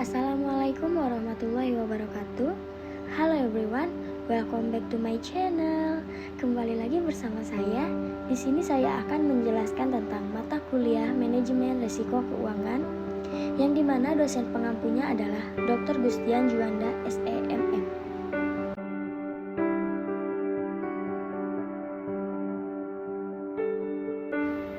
Assalamualaikum warahmatullahi wabarakatuh. Halo everyone, welcome back to my channel. Kembali lagi bersama saya. Di sini saya akan menjelaskan tentang mata kuliah manajemen risiko keuangan, yang dimana dosen pengampunya adalah Dr. Gustian Juanda, SEMM.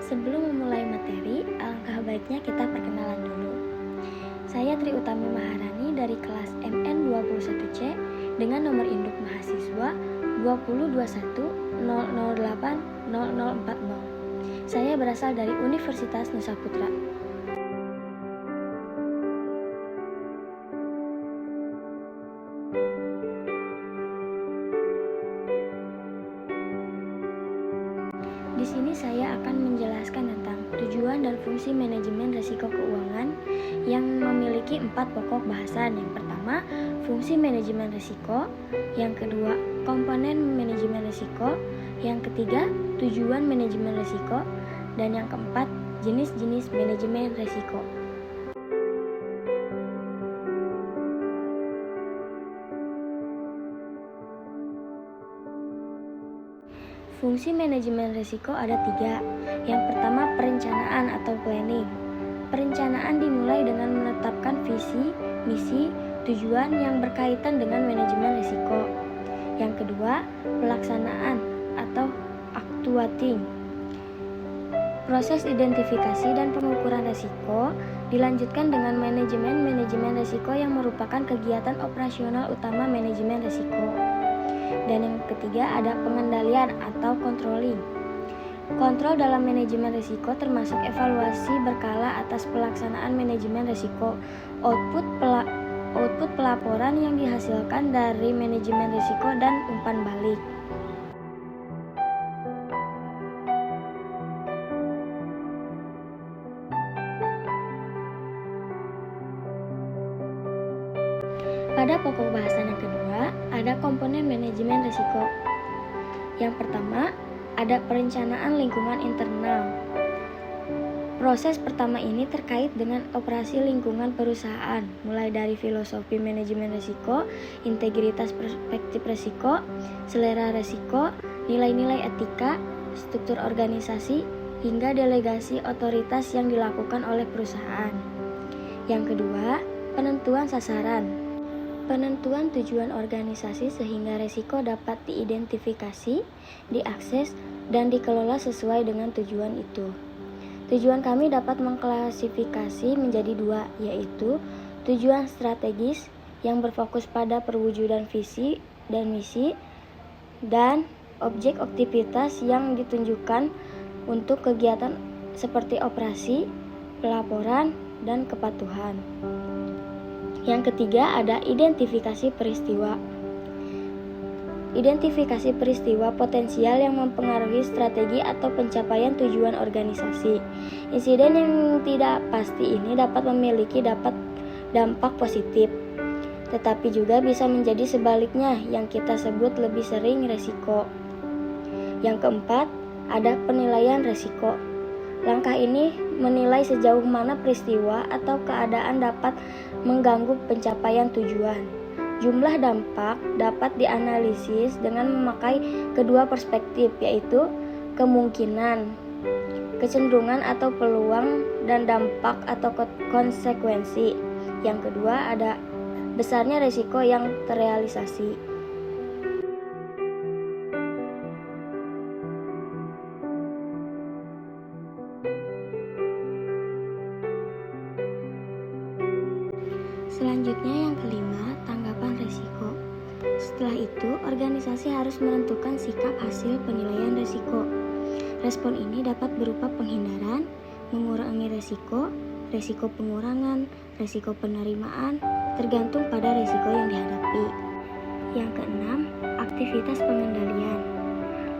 Sebelum memulai materi, alangkah baiknya kita perkenalan dulu. Saya Tri Utami Maharani dari kelas MN21C dengan nomor induk mahasiswa 2021008040. Saya berasal dari Universitas Nusa Putra. Di sini saya akan menjelaskan tentang tujuan dan fungsi manajemen risiko keuangan yang memiliki 4 pokok bahasan. Yang pertama, fungsi manajemen risiko. Yang kedua, komponen manajemen risiko. Yang ketiga, tujuan manajemen risiko. Dan yang keempat, jenis-jenis manajemen risiko. Fungsi manajemen risiko ada 3. Yang pertama, perencanaan atau planning. Perencanaan dimulai dengan menetapkan visi, misi, tujuan yang berkaitan dengan manajemen risiko. Yang kedua, pelaksanaan atau actuating. Proses identifikasi dan pengukuran risiko dilanjutkan dengan manajemen risiko yang merupakan kegiatan operasional utama manajemen risiko. Dan yang ketiga ada pengendalian atau controlling. Kontrol dalam manajemen risiko termasuk evaluasi berkala atas pelaksanaan manajemen risiko, output pelaporan yang dihasilkan dari manajemen risiko dan umpan balik. Pada pokok bahasan yang kedua, ada komponen manajemen risiko. Yang pertama, ada perencanaan lingkungan internal. Proses pertama ini terkait dengan operasi lingkungan perusahaan, mulai dari filosofi manajemen risiko, integritas perspektif risiko, selera risiko, nilai-nilai etika, struktur organisasi, hingga delegasi otoritas yang dilakukan oleh perusahaan. Yang kedua, penentuan sasaran. Penentuan tujuan organisasi sehingga risiko dapat diidentifikasi, diakses, dan dikelola sesuai dengan tujuan itu. Tujuan kami dapat mengklasifikasi menjadi 2, yaitu tujuan strategis yang berfokus pada perwujudan visi dan misi, dan objek aktivitas yang ditunjukkan untuk kegiatan seperti operasi, pelaporan, dan kepatuhan. Yang ketiga ada identifikasi peristiwa. Identifikasi peristiwa potensial yang mempengaruhi strategi atau pencapaian tujuan organisasi. Insiden yang tidak pasti ini dapat memiliki dampak positif, tetapi juga bisa menjadi sebaliknya yang kita sebut lebih sering risiko. Yang keempat, ada penilaian risiko. Langkah ini menilai sejauh mana peristiwa atau keadaan dapat mengganggu pencapaian tujuan. Jumlah dampak dapat dianalisis dengan memakai kedua perspektif, yaitu kemungkinan, kecenderungan atau peluang, dan dampak atau konsekuensi. Yang kedua ada besarnya risiko yang terrealisasi. Selanjutnya yang kelima, tanggapan risiko. Setelah itu, organisasi harus menentukan sikap hasil penilaian risiko. Respon ini dapat berupa penghindaran, mengurangi risiko, risiko pengurangan, risiko penerimaan, tergantung pada risiko yang dihadapi. Yang keenam, aktivitas pengendalian.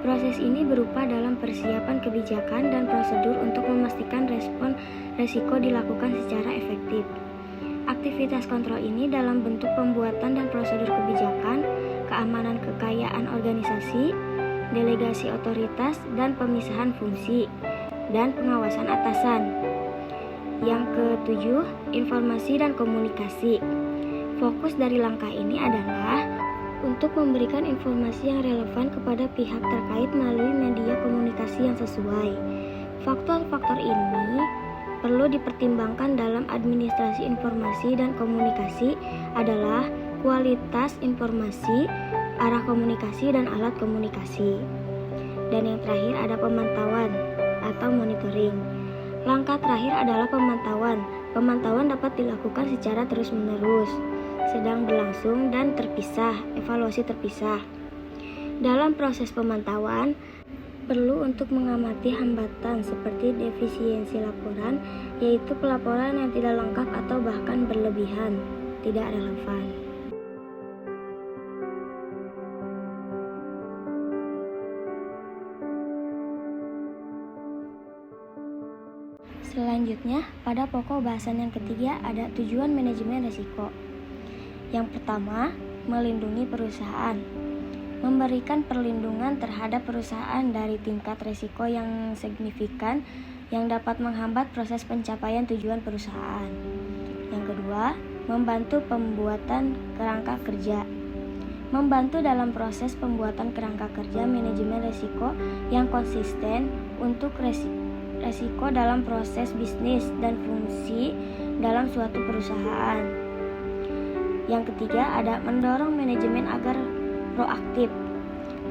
Proses ini berupa dalam persiapan kebijakan dan prosedur untuk memastikan respon risiko dilakukan secara efektif. Aktivitas kontrol ini dalam bentuk pembuatan dan prosedur kebijakan, keamanan kekayaan organisasi, delegasi otoritas, dan pemisahan fungsi, dan pengawasan atasan. Yang ketujuh, informasi dan komunikasi. Fokus dari langkah ini adalah untuk memberikan informasi yang relevan kepada pihak terkait melalui media komunikasi yang sesuai. Faktor-faktor ini perlu dipertimbangkan dalam administrasi informasi dan komunikasi adalah kualitas informasi, arah komunikasi, dan alat komunikasi. Dan yang terakhir ada pemantauan atau monitoring. Langkah terakhir adalah pemantauan. Pemantauan dapat dilakukan secara terus-menerus, sedang berlangsung, dan terpisah, evaluasi terpisah. Dalam proses pemantauan, perlu untuk mengamati hambatan seperti defisiensi laporan, yaitu pelaporan yang tidak lengkap atau bahkan berlebihan, tidak relevan. Selanjutnya, pada pokok bahasan yang ketiga ada tujuan manajemen risiko. Yang pertama, melindungi perusahaan. Memberikan perlindungan terhadap perusahaan dari tingkat risiko yang signifikan yang dapat menghambat proses pencapaian tujuan perusahaan. Yang kedua, membantu pembuatan kerangka kerja. Membantu dalam proses pembuatan kerangka kerja manajemen risiko yang konsisten untuk risiko dalam proses bisnis dan fungsi dalam suatu perusahaan. Yang ketiga ada mendorong manajemen agar proaktif.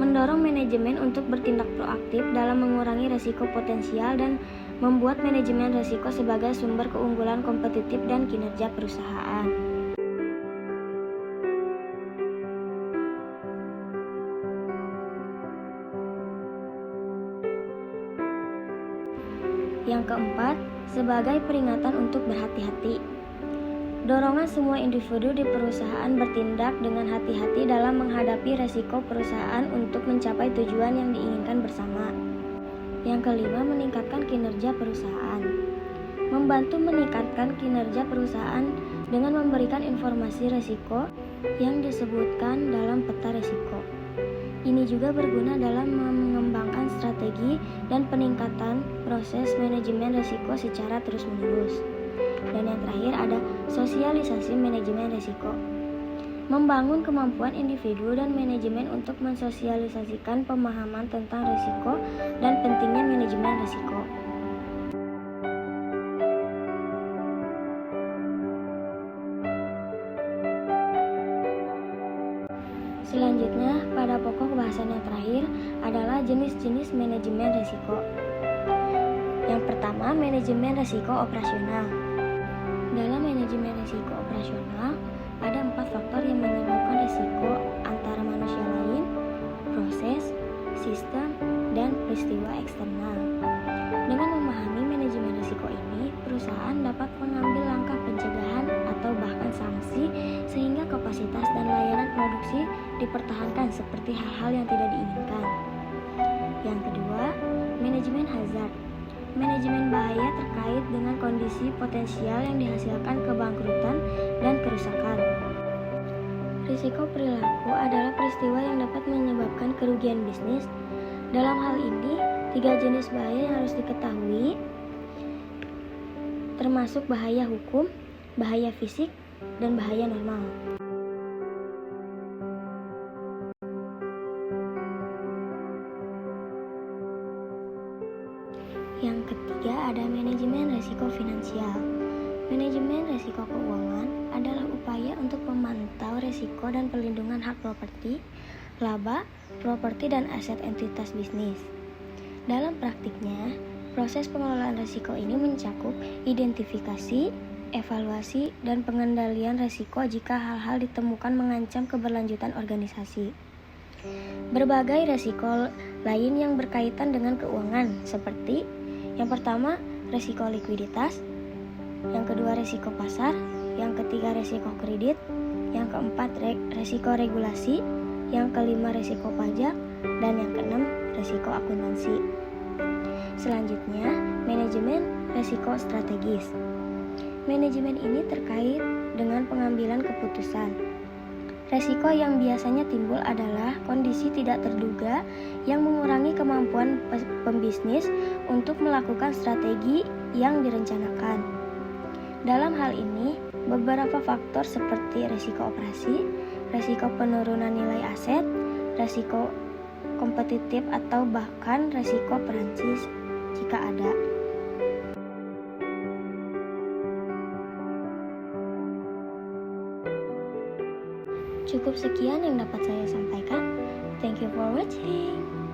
Mendorong manajemen untuk bertindak proaktif dalam mengurangi risiko potensial dan membuat manajemen risiko sebagai sumber keunggulan kompetitif dan kinerja perusahaan. Yang keempat, sebagai peringatan untuk berhati-hati. Dorongan semua individu di perusahaan bertindak dengan hati-hati dalam menghadapi resiko perusahaan untuk mencapai tujuan yang diinginkan bersama. Yang kelima, meningkatkan kinerja perusahaan. Membantu meningkatkan kinerja perusahaan dengan memberikan informasi risiko yang disebutkan dalam peta risiko. Ini juga berguna dalam mengembangkan strategi dan peningkatan proses manajemen risiko secara terus-menerus. Dan yang terakhir ada sosialisasi manajemen risiko. Membangun kemampuan individu dan manajemen untuk mensosialisasikan pemahaman tentang risiko dan pentingnya manajemen risiko. Selanjutnya, pada pokok bahasan yang terakhir adalah jenis-jenis manajemen risiko. Yang pertama, manajemen risiko operasional. Dalam manajemen risiko operasional, ada 4 faktor yang menyebabkan risiko antara manusia lain, proses, sistem, dan peristiwa eksternal. Dengan memahami manajemen risiko ini, perusahaan dapat mengambil langkah pencegahan atau bahkan sanksi sehingga kapasitas dan layanan produksi dipertahankan seperti hal-hal yang tidak diinginkan. Yang kedua, manajemen hazard. Manajemen bahaya terkait dengan kondisi potensial yang dihasilkan kebangkrutan dan kerusakan. Risiko perilaku adalah peristiwa yang dapat menyebabkan kerugian bisnis. Dalam hal ini, 3 jenis bahaya yang harus diketahui, termasuk bahaya hukum, bahaya fisik, dan bahaya normal. Yang ketiga ada manajemen risiko finansial. Manajemen risiko keuangan adalah upaya untuk memantau risiko dan perlindungan hak properti, laba, properti, dan aset entitas bisnis. Dalam praktiknya, proses pengelolaan risiko ini mencakup identifikasi, evaluasi, dan pengendalian risiko jika hal-hal ditemukan mengancam keberlanjutan organisasi. Berbagai risiko lain yang berkaitan dengan keuangan seperti yang pertama, risiko likuiditas, yang kedua risiko pasar, yang ketiga risiko kredit, yang keempat risiko regulasi, yang kelima risiko pajak, dan yang keenam risiko akuntansi. Selanjutnya, manajemen risiko strategis. Manajemen ini terkait dengan pengambilan keputusan. Risiko yang biasanya timbul adalah kondisi tidak terduga yang mengurangi kemampuan pembisnis untuk melakukan strategi yang direncanakan. Dalam hal ini, beberapa faktor seperti risiko operasi, risiko penurunan nilai aset, risiko kompetitif atau bahkan risiko Perancis jika ada. Cukup sekian yang dapat saya sampaikan. Thank you for watching.